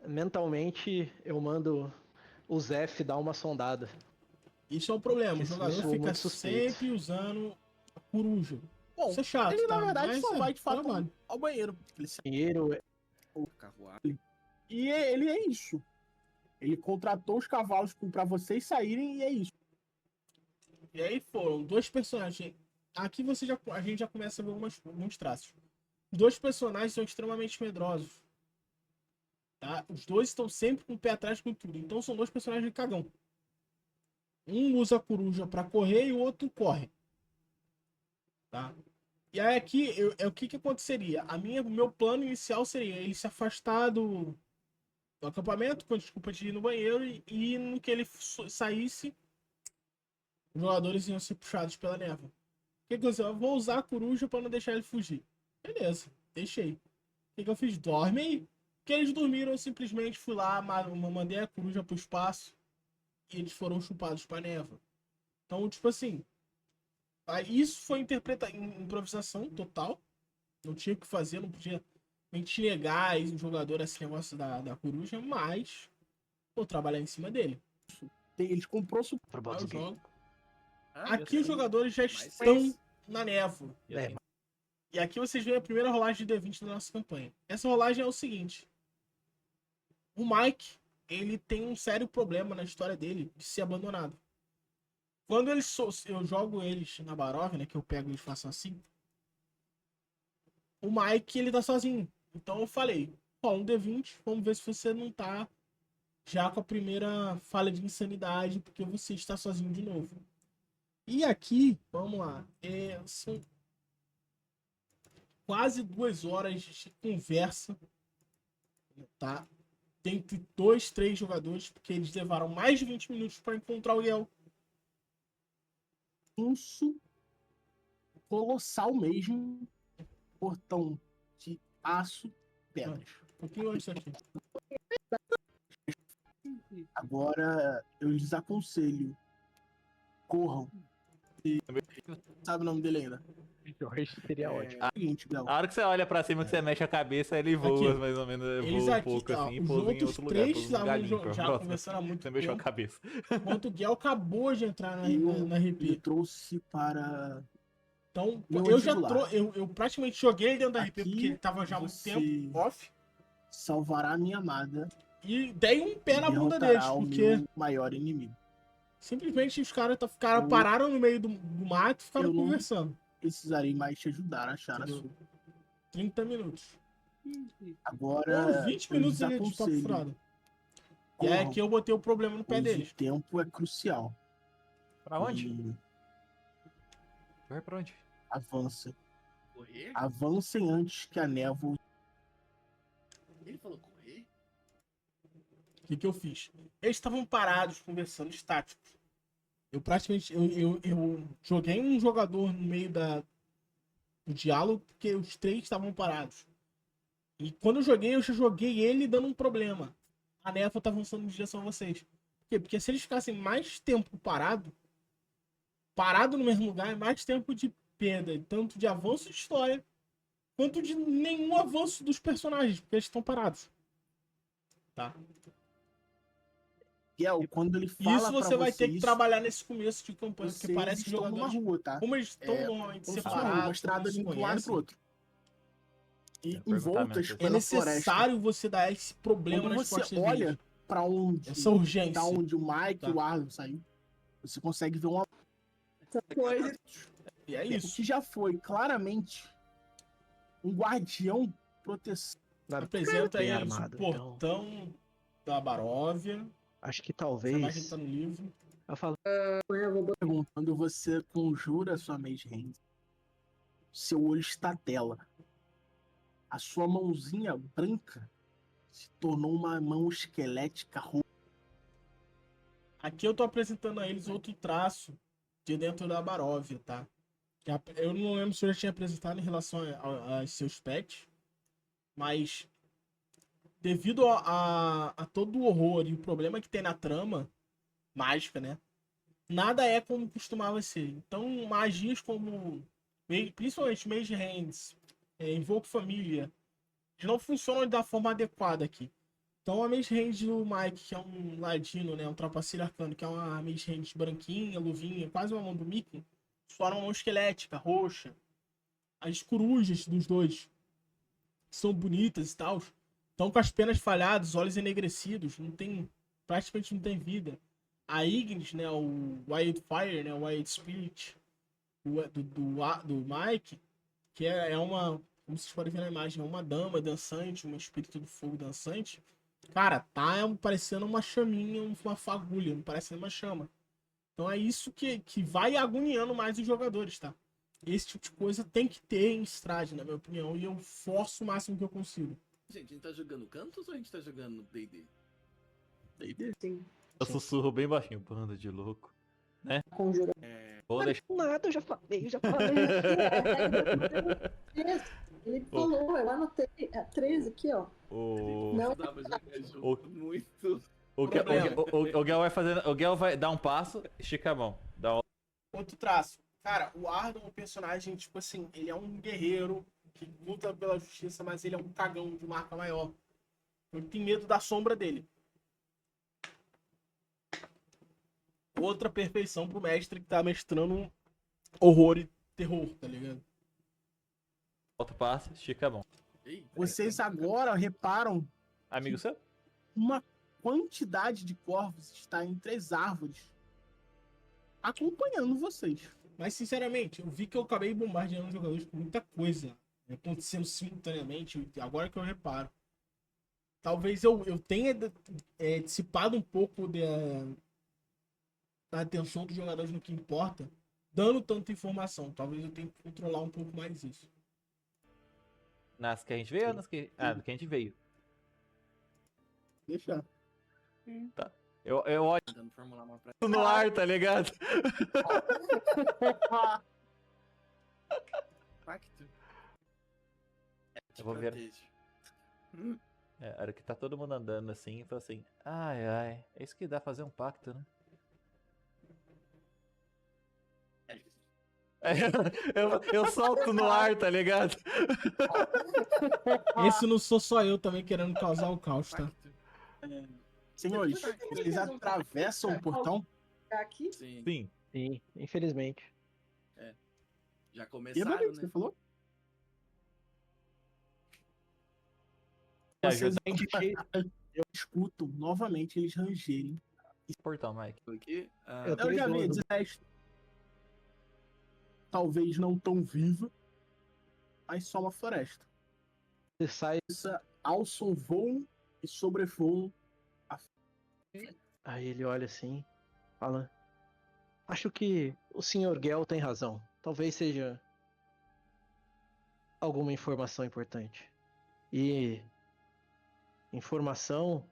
Mentalmente, eu mando o Zef dar uma sondada. Isso é o problema. O Isso jogador soa fica muito suspeito. sempre usando a coruja. Bom, Isso é chato, ele na tá? verdade Mas só é vai de fato trabalho. ao banheiro. Dinheiro, Carruagem. E ele é isso. Ele contratou os cavalos para vocês saírem e é isso. E aí foram 2 personagens. Aqui a gente já começa a ver alguns traços. Os 2 personagens são extremamente medrosos. Tá? Os 2 estão sempre com o pé atrás com tudo. Então são 2 personagens de cagão. Um usa a coruja para correr e o outro corre. Tá? E aí aqui, o que aconteceria? O meu plano inicial seria ele se afastar do acampamento, com a desculpa de ir no banheiro, e no que ele saísse, os jogadores iam ser puxados pela névoa. O que aconteceu? Eu vou usar a coruja para não deixar ele fugir. Beleza, deixei. O que eu fiz? Dorme aí. Porque eles dormiram, eu simplesmente fui lá, mandei a coruja pro espaço e eles foram chupados pra névoa. Então, tipo assim, isso foi improvisação total. Não tinha o que fazer, não podia a gente negar o jogador esse negócio da coruja, mas vou trabalhar em cima dele. Ele comprou pro Aí box eu game. jogo. Ah, Aqui eu os sei. jogadores já Mas estão na névoa. É, E aqui vocês veem a primeira rolagem de D20 da nossa campanha. Essa rolagem é o seguinte. O Mike, ele tem um sério problema na história dele de ser abandonado. Quando eu jogo eles na Barov, né, que eu pego e eles façam assim, o Mike, ele tá sozinho. Então eu falei, um D20, vamos ver se você não tá já com a primeira falha de insanidade, porque você está sozinho de novo. E aqui, vamos lá, são quase 2 horas de conversa, tá? Entre 2, 3 jogadores, porque eles levaram mais de 20 minutos para encontrar o Yel. Isso colossal mesmo. Portão de aço, pedras. Um pouquinho antes aqui. Agora eu lhes aconselho corram. E... Sabe o nome dele ainda? Jorge seria ótimo. É o seguinte, Gal. A hora que você olha pra cima, que você mexe a cabeça, ele voa Aqui. mais ou menos, Eles voa um aqui, pouco ó, assim e os pousa em outros outro lugar, três pousa no estavam galinho. já Próximo. conversando há muito Você mexeu a tempo, cabeça. enquanto o Guel acabou de entrar na Ele RP. trouxe para... Então, Meu eu já mandibular. eu praticamente joguei ele dentro da RP, Aqui porque ele tava já há muito você- tempo off, salvará a minha amada e dei um pé e na bunda derrotará deles, o porque meu maior inimigo. simplesmente os caras ficaram Eu- pararam no meio do mato e ficaram eu não- conversando. Precisarei mais te ajudar a achar a Entendeu? sua. 30 minutos. Agora, Ou 20 eu minutos ali de papo desaconselho. furado. E é Corram, que eu botei o problema no pé pois deles. o tempo é crucial. Pra onde? E Vai pra onde? avancem. Correr? Avancem antes que a névoa... Ele falou correr? O que eu fiz? Eles estavam parados, conversando, estáticos. Eu praticamente. Eu joguei um jogador no meio do diálogo, porque os três estavam parados. E quando eu já joguei ele dando um problema. A névoa tá avançando em direção a vocês. Por quê? Porque se eles ficassem mais tempo parado no mesmo lugar, é mais tempo de perda, tanto de avanço de história, quanto de nenhum avanço dos personagens, porque eles estão parados. Tá? Gel, quando ele E fala isso você pra vai ter que vocês, trabalhar nesse começo de campanha, porque vocês parece que estão numa jogadores, rua, tá? como eles estão É, normalmente Como se fosse uma rua, uma separados, estrada como eles se de um lado pro conhecem, outro. E ia perguntar envoltas mesmo. é pela floresta. necessário você dar esse problema Quando nas você costas olha deles. pra onde Essa urgência. tá onde o Mike Tá. e o Arlo saiu, você consegue ver uma Coisa. E é o isso. que já foi claramente um guardião proteção. Apresenta bem aí armado, o portão da Baróvia. Acho que Essa imagem talvez. tá no livro. Eu falo, Quando você conjura sua Mage Hand, seu olho está tela. A sua mãozinha branca se tornou uma mão esquelética roxa. Aqui eu tô apresentando a eles outro traço de dentro da Baróvia, tá? Eu não lembro se eu já tinha apresentado em relação a seus pets, mas devido a todo o horror e o problema que tem na trama mágica, né? Nada é como costumava ser. Então, magias como, principalmente Mage Hands, Invoke Família, eles não funcionam da forma adequada aqui. Então, a Mage Hand do Mike, que é um ladino, né? Um trapaceiro arcano, que é uma Mage Hand branquinha, luvinha, quase uma mão do Mickey, forma uma mão esquelética, roxa. As corujas dos dois são bonitas e tal. Estão com as penas falhadas, olhos enegrecidos, praticamente não tem vida. A Ignis, né, o Wildfire, né, o Wild Spirit do Mike, que é uma, como vocês podem ver na imagem, é uma dama dançante, um espírito do fogo dançante. Cara, tá parecendo uma chaminha, uma fagulha, não parece uma chama. Então é isso que vai agoniando mais os jogadores, tá? Esse tipo de coisa tem que ter em Strade, na minha opinião, e eu forço o máximo que eu consigo. Gente, a gente tá jogando Cantos ou a gente tá jogando D&D? Sim. Eu sussurro bem baixinho, banda de louco. Conjura. Vou deixar. nada, eu já falei, eu já falei. Ele falou, eu anotei. É 13 aqui, ó. O... Não. Dá pra jogar junto muito. O Gel vai fazendo. O Gel vai dar um passo, estica a mão. Dá um... Outro traço. Cara, o Ardon é um personagem, tipo assim, ele é um guerreiro que luta pela justiça, mas ele é um cagão de marca maior. Ele tem medo da sombra dele. Outra perfeição pro mestre que tá mestrando horror e terror, tá ligado? Outro passo, estica a mão. Ei, Vocês agora reparam Amigo seu? uma quantidade de corvos está entre as árvores acompanhando vocês. Mas, sinceramente, eu vi que eu acabei bombardeando os jogadores com muita coisa acontecendo simultaneamente, agora que eu reparo. Talvez eu tenha dissipado um pouco da atenção dos jogadores no que importa, dando tanta informação. Talvez eu tenha que controlar um pouco mais isso. Nas que a gente veio ou nas que. Ah, do que a gente veio. Deixa. Eu olho tentando formular uma frase. no ar, tá ligado? Pacto. Eu vou ver. Estratégia. É, a hora que tá todo mundo andando assim, fala assim, ai, é isso que dá fazer um pacto, né? Eu solto no ar, tá ligado? Esse não sou só eu também querendo causar o caos, tá? Senhores, vocês atravessam o portão. Tá aqui? Sim. Sim. Sim, infelizmente. Já E aí, começaram, você né? falou? Me Vocês ajuda eu escuto novamente eles rangerem. esse portão, Mike. Aqui. Eu tô Eu já vi, idoso. 17. Talvez não tão viva, mas só uma floresta. Você sai. Alçam voam e sobrevoam. Aí ele olha assim, fala: Acho que o Sr. Gell tem razão. Talvez seja alguma informação importante. E informação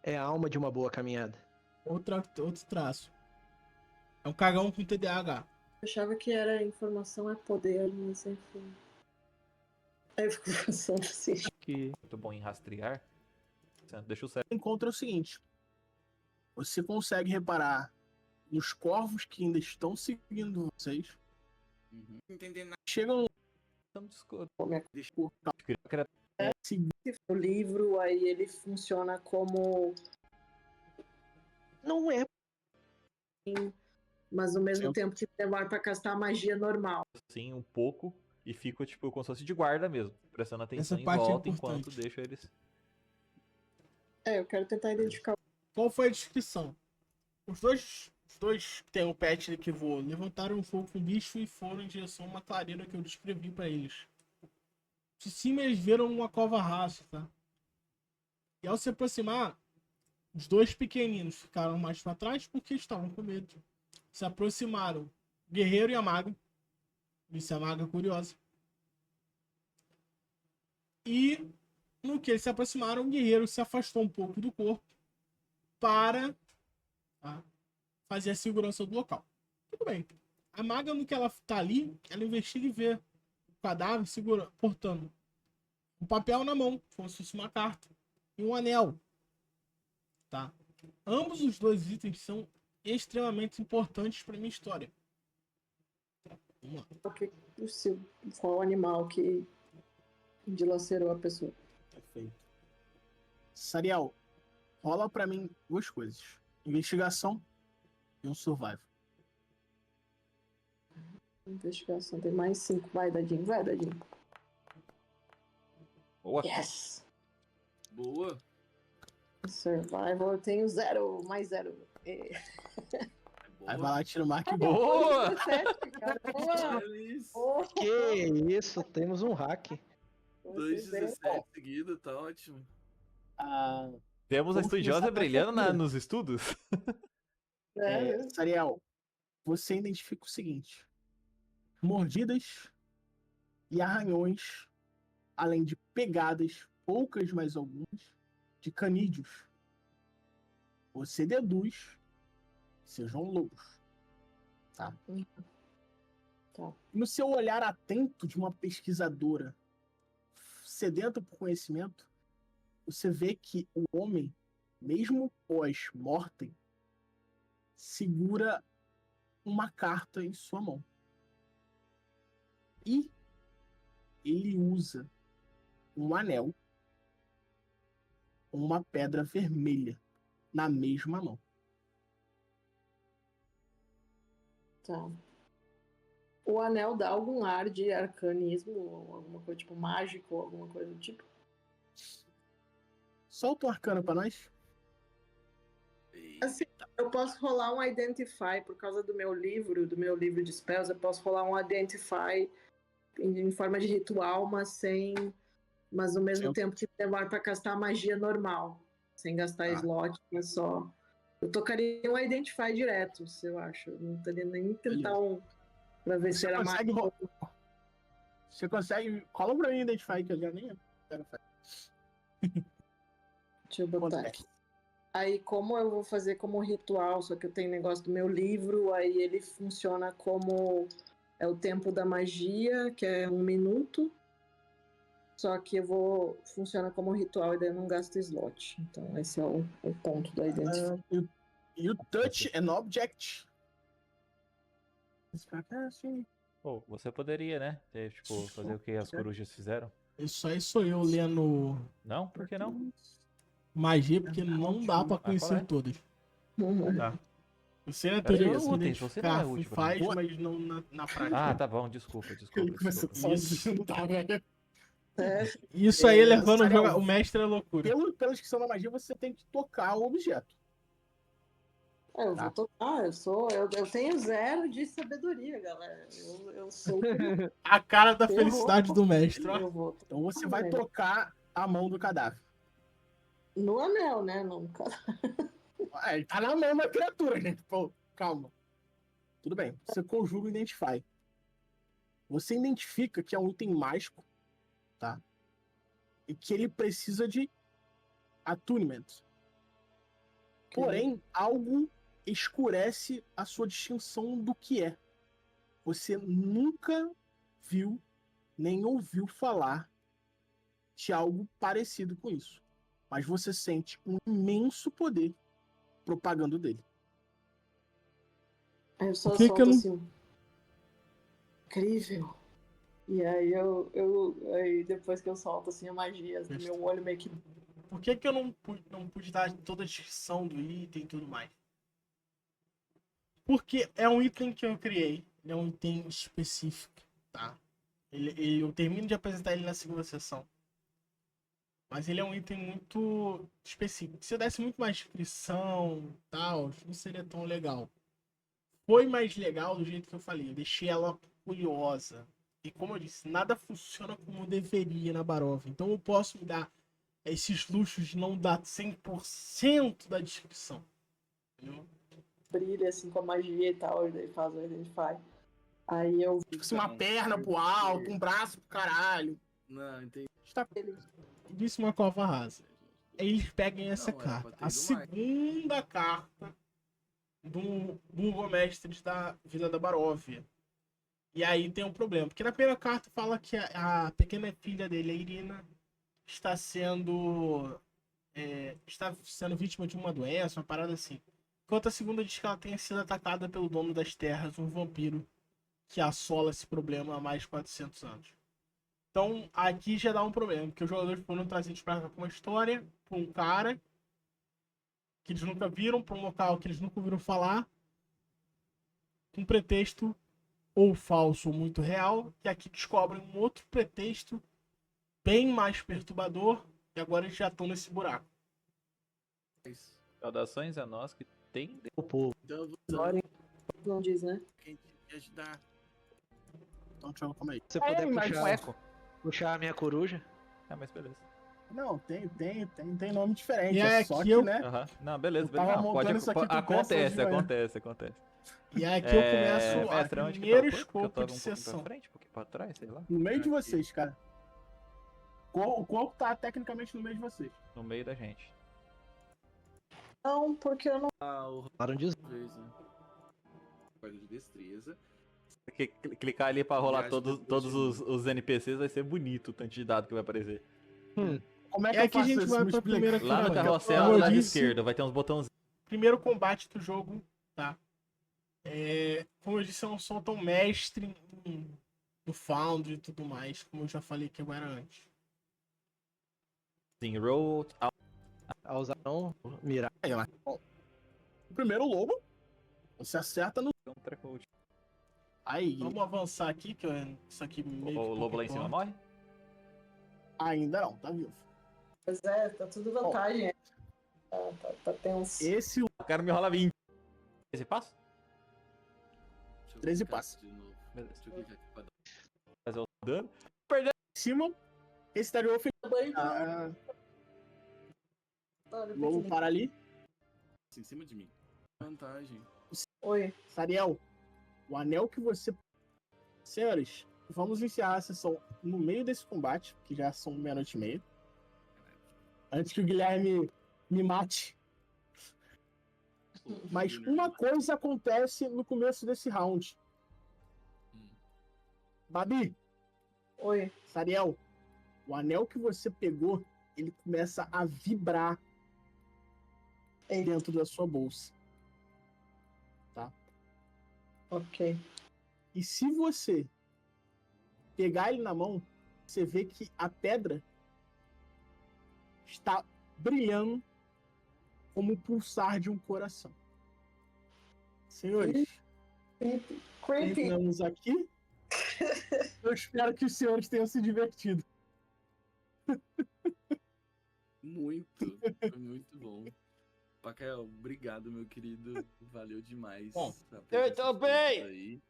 é a alma de uma boa caminhada. Outro traço. É um cagão com TDAH. Eu achava que era informação é poder, mas enfim. Aí eu fico pensando assim. Que Muito bom em rastrear. Deixa o cérebro. Encontra o seguinte: você consegue reparar nos corvos que ainda estão seguindo vocês. Uhum. Não entendendo nada. Chegam Deixa por O livro, aí ele funciona como. não é. Mas ao mesmo Eu- tempo que demora pra castar a magia normal. Assim, um pouco. E fico, tipo, como se fosse de guarda mesmo. Prestando atenção Essa em parte é volta enquanto importante. deixo eles. Eu quero tentar identificar. Qual foi a descrição? Os dois que tem o pet que voou levantaram um fogo com o bicho e foram em direção a uma clareira que eu descrevi pra eles. De cima eles viram uma cova rasa, tá? E ao se aproximar, os dois pequeninos ficaram mais pra trás porque estavam com medo. Se aproximaram o guerreiro e a maga. Disse a maga curiosa. E no que eles se aproximaram, o guerreiro se afastou um pouco do corpo para fazer a segurança do local. Tudo bem. A maga, no que ela tá ali, ela investiga e vê o cadáver portando um papel na mão, como se fosse uma carta, e um anel. Tá? Ambos os dois itens são extremamente importantes para minha história. Tá? Vamos lá. Qual o animal que dilacerou a pessoa? Perfeito. Sariel, rola pra mim duas coisas: investigação e um survival. Investigação tem mais 5. Vai, Dadinho. Vai, Dadinho. Boa. Yes! Boa. Survival eu tenho 0. Mais 0. É boa. Aí vai lá, tira o mark e Boa! 17, cara. Boa! Dois- Boa! Que isso, temos um hack. 2,17 seguido, tá ótimo. Ah, Temos a Vamos estudiosa começar brilhando pela nos estudos. Sariel, você identifica o seguinte: mordidas e arranhões, além de pegadas, poucas mas algumas, de canídeos. Você deduz que sejam lobos. Tá? Tá. No seu olhar atento de uma pesquisadora sedenta por conhecimento, você vê que o homem, mesmo pós-mortem, segura uma carta em sua mão. E ele usa um anel com uma pedra vermelha na mesma mão. Tá. O anel dá algum ar de arcanismo, ou alguma coisa tipo mágico, ou alguma coisa do tipo? Solta um arcano pra nós. Assim, eu posso rolar um Identify por causa do meu livro de spells, eu posso rolar um Identify em forma de ritual, mas ao mesmo tempo que demora pra castar magia normal, sem gastar slot, mas só. Eu tocaria um Identify direto, se eu acho. Eu não teria nem tentar um pra ver se Você era consegue mágico. Você consegue. Cola pra mim Identify, que eu já nem. Deixa eu botar Quanto é? aqui. Aí, como eu vou fazer como ritual, só que eu tenho negócio do meu livro, aí ele funciona como é o tempo da magia, que é 1 minuto. Só que funciona como ritual e daí eu não gasto slot. Então, esse é o ponto da Identify. E o touch and object. Assim. Pô, você poderia, né? Tipo, fazer o que as corujas fizeram. Isso aí sou eu lendo Não? Por que não? magia, porque não dá pra qual conhecer é? todas. Tá. Eu sei na Peraí, teoria, ô, se Utens, você não é identificar, útil pra faz, mim. mas não na prática. Ah, tá bom, desculpa. Ele começou Isso. sozinho, tá, velho? Isso aí levando Sariel, o mestre à loucura. Pela descrição da magia, você tem que tocar o objeto. Eu vou tocar, eu tenho 0 de sabedoria, galera. Eu sou. A cara da Errou. felicidade do mestre, ó. Eu vou Então você vai tocar a mão do cadáver. no anel, né? Não, Ele tá na mão da criatura, gente. Pô, calma. Tudo bem. Você conjuga o Identify. Você identifica que é um item mágico, tá? E que ele precisa de attunement. Porém, algo escurece a sua distinção do que é. Você nunca viu nem ouviu falar de algo parecido com isso. Mas você sente um imenso poder propagando dele. Aí eu só Por que solto eu não- assim. Incrível. E aí aí depois que eu solto assim a magia, assim, meu olho meio que. Por que eu não pude dar toda a descrição do item e tudo mais? Porque é um item que eu criei. Ele é um item específico, tá? Eu termino de apresentar ele na segunda sessão. Mas ele é um item muito específico. Se eu desse muito mais descrição e tal, não seria tão legal. Foi mais legal do jeito que eu falei. Eu deixei ela curiosa. E como eu disse, nada funciona como deveria na Barov. Então eu posso me dar esses luxos de não dar 100% da descrição. Entendeu? Brilha assim com a magia e tal, e daí faz o Identify. Aí eu. Tipo assim, uma perna pro alto, um braço pro caralho. Não, entendi. Está... Disse uma cova rasa. Eles pegam essa Não, era pra carta. ter A ido mais. segunda carta do burgomestre da Vila da Baróvia. E aí tem um problema. Porque na primeira carta fala que a pequena filha dele, a Irina, está sendo vítima de uma doença, uma parada assim. Enquanto a segunda diz que ela tenha sido atacada pelo dono das terras, um vampiro que assola esse problema há mais de 400 anos. Então, aqui já dá um problema, porque os jogadores foram trazidos para cá com uma história, para um cara que eles nunca viram, para um local que eles nunca ouviram falar, com um pretexto ou falso ou muito real, e aqui descobrem um outro pretexto bem mais perturbador, e agora eles já estão nesse buraco. Saudações a nós que tem. O povo. Então eu vou Glória. Não diz, né? quem te ajudar. Então deixa eu comer. Se você puder mas puxar, Um eco. puxar a minha coruja. Ah, mas beleza. Não, tem nome diferente. E é aí só aqui que, eu- né? Aham. Não, beleza, Eu tava beleza. Não, pode, montando isso aqui com pressa acontece, hoje de manhã. acontece. E aqui eu começo Mestre, a onde que tá primeiro o corpo? Porque eu escopo tava de um pouquinho sessão. pra frente, um pouquinho pra trás, sei lá. No meio de Aqui. vocês, cara. O corpo tá tecnicamente no meio de vocês. No meio da gente. Não, porque eu não. Ah, o Falaram disso. vez, né? Guarda de destreza. Clicar ali pra rolar Viagem todos, depois todos de os NPCs vai ser bonito o tanto de dado que vai aparecer. Como é que É eu aqui a faço gente isso? vai Me pra explica. primeira Lá no campanha. carrossel Como do eu lado disse, esquerdo vai ter uns botões. primeiro combate do jogo, tá? Como eu disse, eu não sou tão mestre no Foundry e tudo mais, como eu já falei que eu era antes. Assim, roll. A usar não mirar. Aí, ó. Bom, o primeiro lobo, você acerta no. Aí, Vamos avançar aqui, que isso aqui meio que O lobo lá em cima importa. morre? ainda não, tá vivo. Pois é, tá tudo vantagem. Tá tenso. Esse, o O cara me rola 20. Esse passa? Deixa eu 13 clicar passa. de novo. Beleza. Deixa eu clicar aqui pra dar. Fazer o dano. em cima, esse tá de off. Tá, O lobo para ali. Em cima de mim. Vantagem. Oi. Sariel, o anel que você. Senhores, vamos encerrar a sessão no meio desse combate, que já são meia-noite e meia. Antes que o Guilherme me mate. Mas uma coisa acontece no começo desse round. Babi, Oi. Sariel, o anel que você pegou, ele começa a vibrar Eita. dentro da sua bolsa. Ok. E se você pegar ele na mão, você vê que a pedra está brilhando como o pulsar de um coração. Senhores, Creepy. terminamos aqui. Eu espero que os senhores tenham se divertido. Muito, foi muito bom. Pacael, obrigado, meu querido. Valeu demais. Bom, a eu presença de também! todos aí.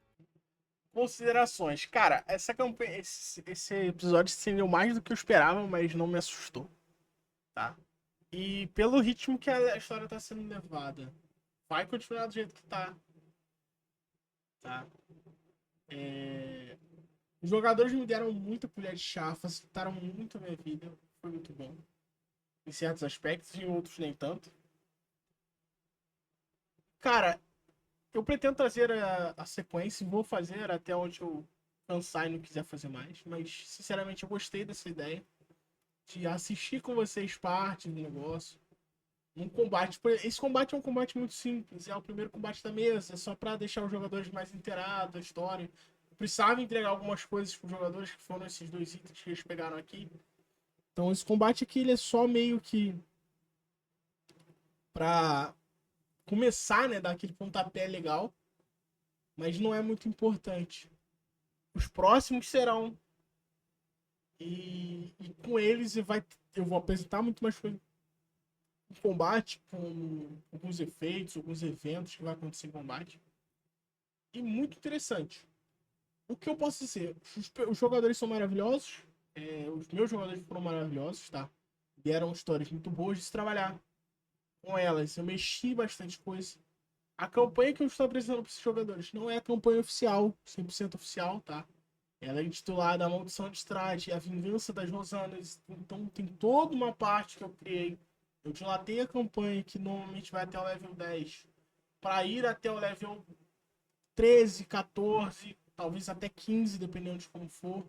Considerações. Cara, essa campanha, esse episódio se estendeu mais do que eu esperava, mas não me assustou. Tá? E pelo ritmo que a história tá sendo levada, vai continuar do jeito que tá. Tá? Os jogadores me deram muita colher de chá, facilitaram muito a minha vida. Foi muito bom. Em certos aspectos, em outros nem tanto. Cara, eu pretendo trazer a sequência e vou fazer até onde eu cansar e não quiser fazer mais. Mas, sinceramente, eu gostei dessa ideia de assistir com vocês parte do negócio. Um combate. Esse combate é um combate muito simples. É o primeiro combate da mesa, só pra deixar os jogadores mais inteirados da história. Eu precisava entregar algumas coisas pros jogadores, que foram esses 2 itens que eles pegaram aqui. Então, esse combate aqui ele é só meio que pra começar, né? Dar aquele pontapé legal. Mas não é muito importante. Os próximos serão. E com eles eu vou apresentar muito mais coisa em combate, com alguns efeitos, alguns eventos que vai acontecer em combate. E muito interessante. O que eu posso dizer? Os jogadores são maravilhosos. Os meus jogadores foram maravilhosos, tá? Deram histórias muito boas de se trabalhar com elas. Eu mexi bastante coisa. A campanha que eu estou apresentando para esses jogadores não é a campanha oficial, 100% oficial, tá? Ela é intitulada A Maldição de Strahd, A Vingança das Rosanas. Então tem toda uma parte que eu criei. Eu dilatei a campanha, que normalmente vai até o level 10, para ir até o level 13, 14, talvez até 15, dependendo de como for.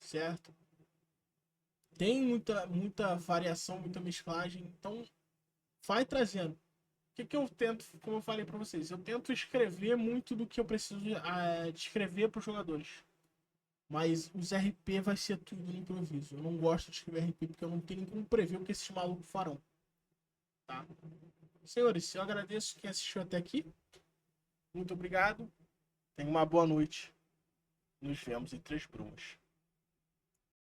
Certo? Tem muita variação, muita mesclagem. Então, vai trazendo. O que eu tento, como eu falei para vocês, eu tento escrever muito do que eu preciso de escrever para os jogadores. Mas os RP vai ser tudo no improviso. Eu não gosto de escrever RP porque eu não tenho como prever o que esses malucos farão. Tá? Senhores, eu agradeço quem assistiu até aqui. Muito obrigado. Tenha uma boa noite. Nos vemos em Três Brumas.